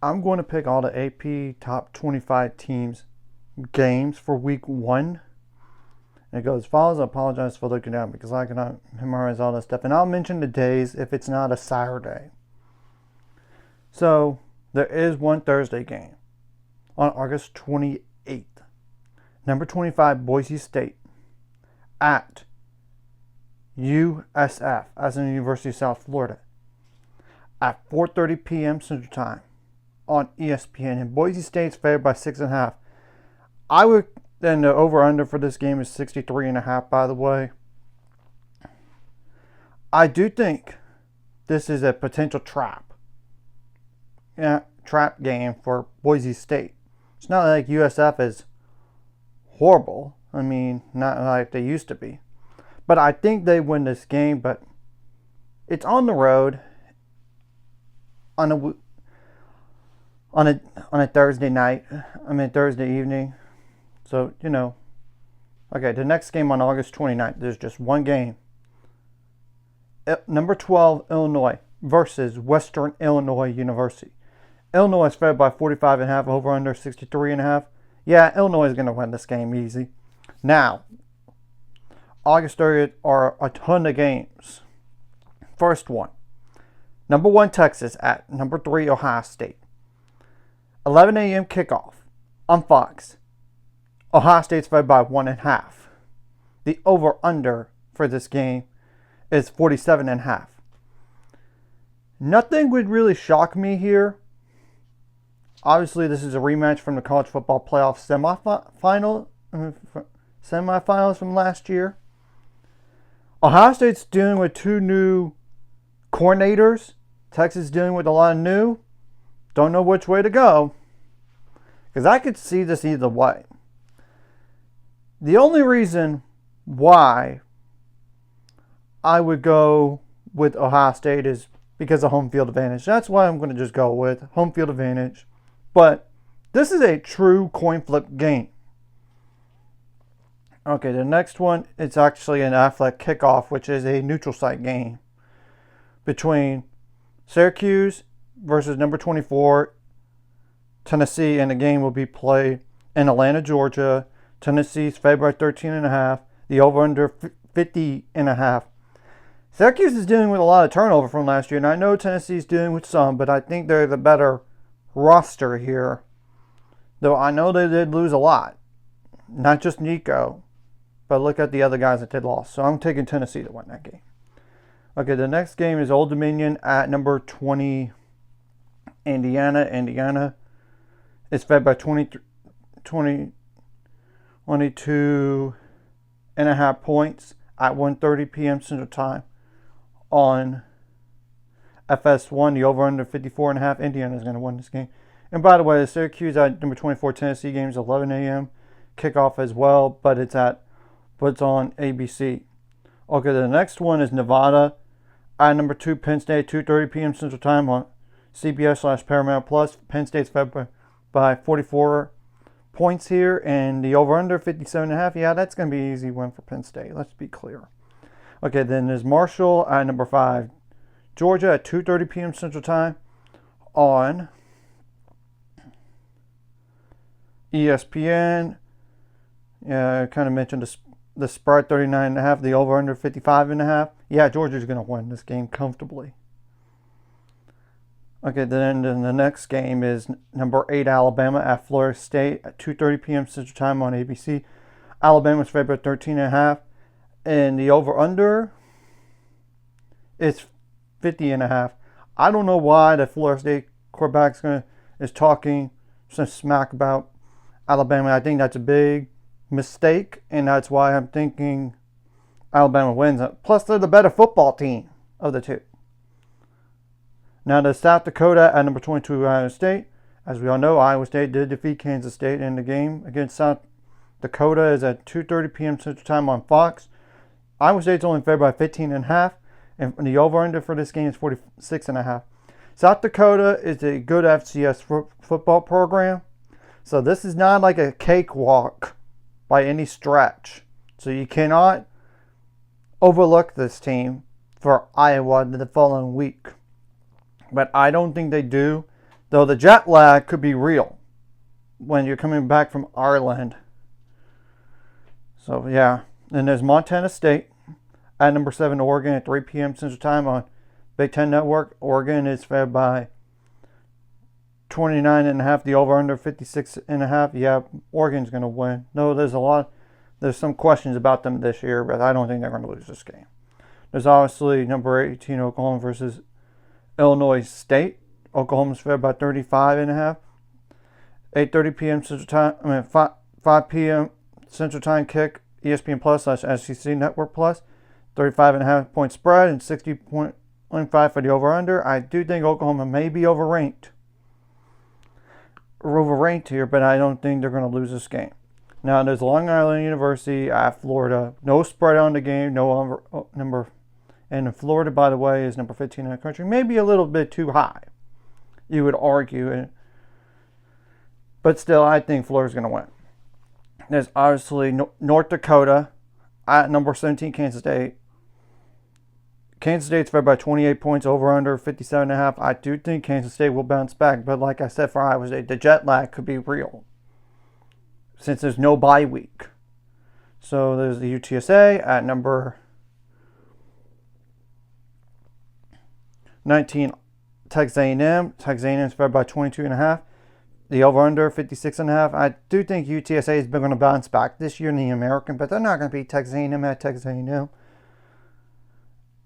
I'm going to pick all the AP top 25 teams games for week 1. And it goes as follows. I apologize for looking down because I cannot memorize all this stuff. And I'll mention the days if it's not a Saturday. So there is one Thursday game on August 28th. Number 25, Boise State at USF, as in the University of South Florida, at 4:30 p.m. Central Time on ESPN. And Boise State's favored by 6.5. I would, then the over-under for this game is 63.5, by the way. I do think this is a potential trap game for Boise State. It's not like USF is horrible. I mean, not like they used to be. But I think they win this game, but it's on the road on a Thursday night. Thursday evening. So, Okay, the next game on August 29th, there's just one game. Number 12, Illinois versus Western Illinois University. Illinois is favored by 45.5, over under 63.5. Yeah, Illinois is going to win this game easy. Now, August 30th are a ton of games. First one, number 1 Texas at number 3 Ohio State. 11 a.m. kickoff on Fox. Ohio State's favored by 1.5. The over-under for this game is 47.5. Nothing would really shock me here. Obviously, this is a rematch from the college football playoff semifinals from last year. Ohio State's dealing with 2 new coordinators. Texas is dealing with a lot of new. Don't know which way to go, because I could see this either way. The only reason why I would go with Ohio State is because of home field advantage. That's why I'm going to just go with home field advantage. But this is a true coin flip game. Okay, the next one, it's actually an Affleck kickoff, which is a neutral site game between Syracuse versus number 24, Tennessee, and the game will be played in Atlanta, Georgia. Tennessee's favored by 13.5. The over-under 50.5. Syracuse is dealing with a lot of turnover from last year, and I know Tennessee's dealing with some, but I think they're the better roster here. Though I know they did lose a lot. Not just Nico, but look at the other guys that they lost. So I'm taking Tennessee to win that game. Okay, the next game is Old Dominion at number 20, Indiana. Indiana is fed by 22.5 points at 1:30 p.m. Central Time on FS1. The over-under 54.5. Indiana is going to win this game. And by the way, the Syracuse at number 24 Tennessee game is 11 a.m. kickoff as well, but it's on ABC. Okay, the next one is Nevada at number 2 Penn State, 2:30 p.m. Central Time on CBS/Paramount Plus. Penn State's fed by 44 points here, and the over-under 57.5. Yeah, that's going to be an easy win for Penn State. Let's be clear. Okay, then there's Marshall at number 5 Georgia at 2:30 p.m. Central Time on ESPN. Yeah, I kind of mentioned the spread 39.5, the over-under 55.5. Yeah, Georgia's going to win this game comfortably. Okay, then the next game is number 8 Alabama at Florida State at 2:30 p.m. Central Time on ABC. Alabama's favored by 13.5, and the over-under is 50.5. I don't know why the Florida State quarterback is talking some smack about Alabama. I think that's a big mistake, and that's why I'm thinking Alabama wins. Plus, they're the better football team of the two. Now, the South Dakota at number 22 Iowa State. As we all know, Iowa State did defeat Kansas State in the game against South Dakota is at 2:30 p.m. Central Time on Fox. Iowa State's only favored by 15.5, and the over-under for this game is 46.5. South Dakota is a good FCS football program, so this is not like a cakewalk by any stretch. So you cannot overlook this team for Iowa the following week. But I don't think they do. Though the jet lag could be real when you're coming back from Ireland. So, yeah. And there's Montana State at number 7, Oregon at 3 p.m. Central Time on Big Ten Network. Oregon is favored by 29.5. The over-under 56.5. Yeah, Oregon's going to win. No, there's some questions about them this year, but I don't think they're going to lose this game. There's obviously number 18, Oklahoma versus Illinois State. Oklahoma's favored by 35.5. 8:30 p.m. Central Time. 5 p.m. Central Time kick. ESPN Plus / SEC Network Plus. 35.5 point spread and 60.15 for the over/under. I do think Oklahoma may be overranked here, but I don't think they're going to lose this game. Now there's Long Island University at Florida. No spread on the game. No number. And Florida, by the way, is number 15 in the country. Maybe a little bit too high, you would argue. But still, I think Florida's going to win. There's obviously North Dakota at number 17, Kansas State. Kansas State's favored by 28 points, over under 57.5. I do think Kansas State will bounce back, but like I said for Iowa State, the jet lag could be real since there's no bye week. So there's the UTSA at number 19, Texas A&M. Texas A&M is favored by 22.5. The over-under 56.5. I do think UTSA is going to bounce back this year in the American, but they're not going to beat Texas A&M at Texas A&M.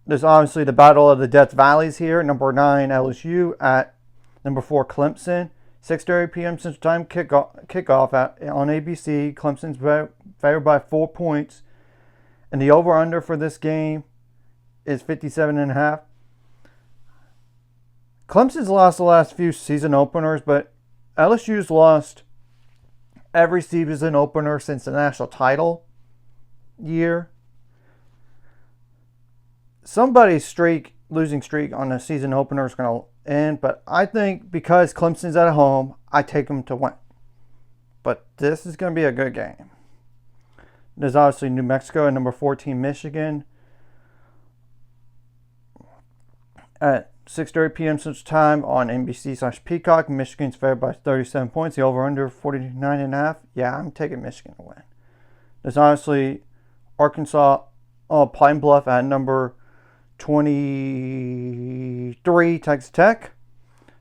There's obviously the Battle of the Death Valleys here. Number 9, LSU at number 4, Clemson. 6:30 p.m. Central Time kickoff on ABC. Clemson's favored by 4 points. And the over-under for this game is 57.5. Clemson's lost the last few season openers, but LSU's lost every season opener since the national title year. Somebody's losing streak on the season opener is going to end, but I think because Clemson's at home, I take them to win. But this is going to be a good game. There's obviously New Mexico and number 14, Michigan at 6:30 p.m. Central Time on NBC / Peacock. Michigan's favored by 37 points. The over-under 49.5. Yeah, I'm taking Michigan to win. There's honestly Arkansas Pine Bluff at number 23, Texas Tech.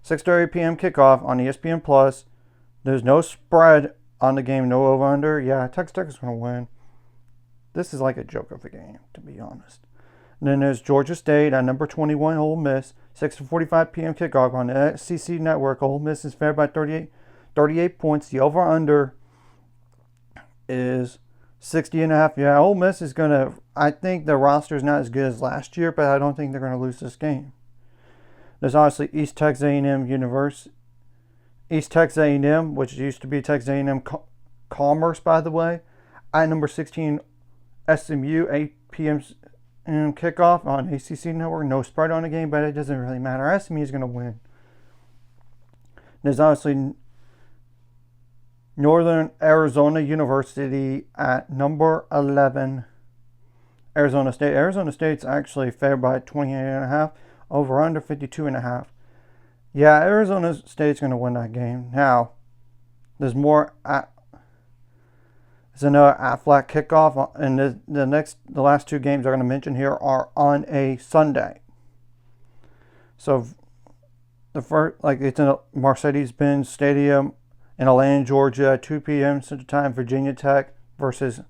6:30 p.m. kickoff on ESPN Plus. There's no spread on the game, no over-under. Yeah, Texas Tech is going to win. This is like a joke of a game, to be honest. And then there's Georgia State at number 21, Ole Miss. 6:45 p.m. kickoff on the SEC Network. Ole Miss is favored by 38 points. The over-under is 60.5. Yeah, Ole Miss is going to... I think the roster is not as good as last year, but I don't think they're going to lose this game. There's obviously East Texas A&M University. East Texas A&M, which used to be Texas A&M Commerce, by the way. At number 16, SMU, 8 p.m. kickoff on ACC Network. No spread on the game, but it doesn't really matter. SMU is going to win. There's obviously Northern Arizona University at number 11, Arizona State. Arizona State's actually favored by 28.5, over under 52.5. Yeah, Arizona State's going to win that game. Now, there's more There's another Aflac kickoff, and the last two games I'm going to mention here are on a Sunday. So the first, it's in a Mercedes-Benz Stadium in Atlanta, Georgia, at 2 p.m. Central Time. Virginia Tech versus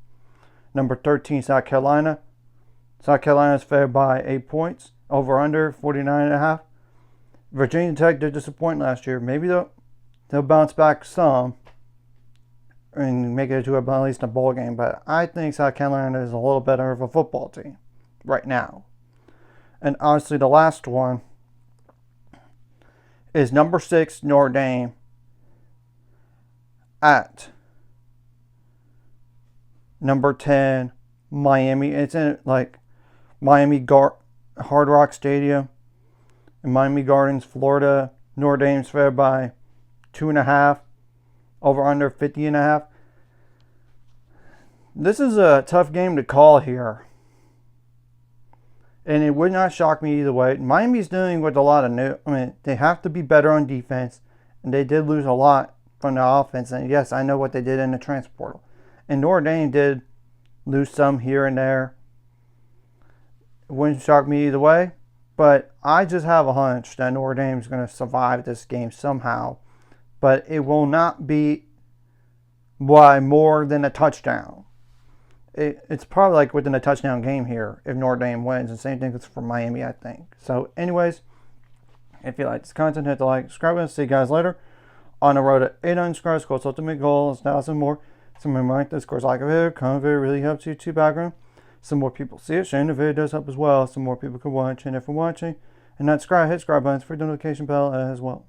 number 13, South Carolina. South Carolina is favored by 8 points, over under 49.5. Virginia Tech did disappoint last year. Maybe they'll bounce back some and make it to at least a bowl game, but I think South Carolina is a little better of a football team right now. And honestly, the last one is number 6, Notre Dame at number 10, Miami. It's in Miami Hard Rock Stadium in Miami Gardens, Florida. Notre Dame's favored by 2.5. Over under 50.5. This is a tough game to call here. And it would not shock me either way. Miami's dealing with a lot of they have to be better on defense. And they did lose a lot from the offense. And yes, I know what they did in the transfer portal. And Notre Dame did lose some here and there. It wouldn't shock me either way. But I just have a hunch that Notre Dame is going to survive this game somehow. But it will not be by more than a touchdown. It's probably like within a touchdown game here if Notre Dame wins. And same thing is for Miami, I think. So anyways, if you like this content, hit the like, subscribe, and see you guys later. On the road to 800 subscribers, course ultimate goal is 1,000 more. So remember, this course like a video, comment video really helps YouTube background. Some more people see it, sharing the video does help as well. Some more people can watch, and if you're watching and not subscribe, hit subscribe buttons for the notification bell as well.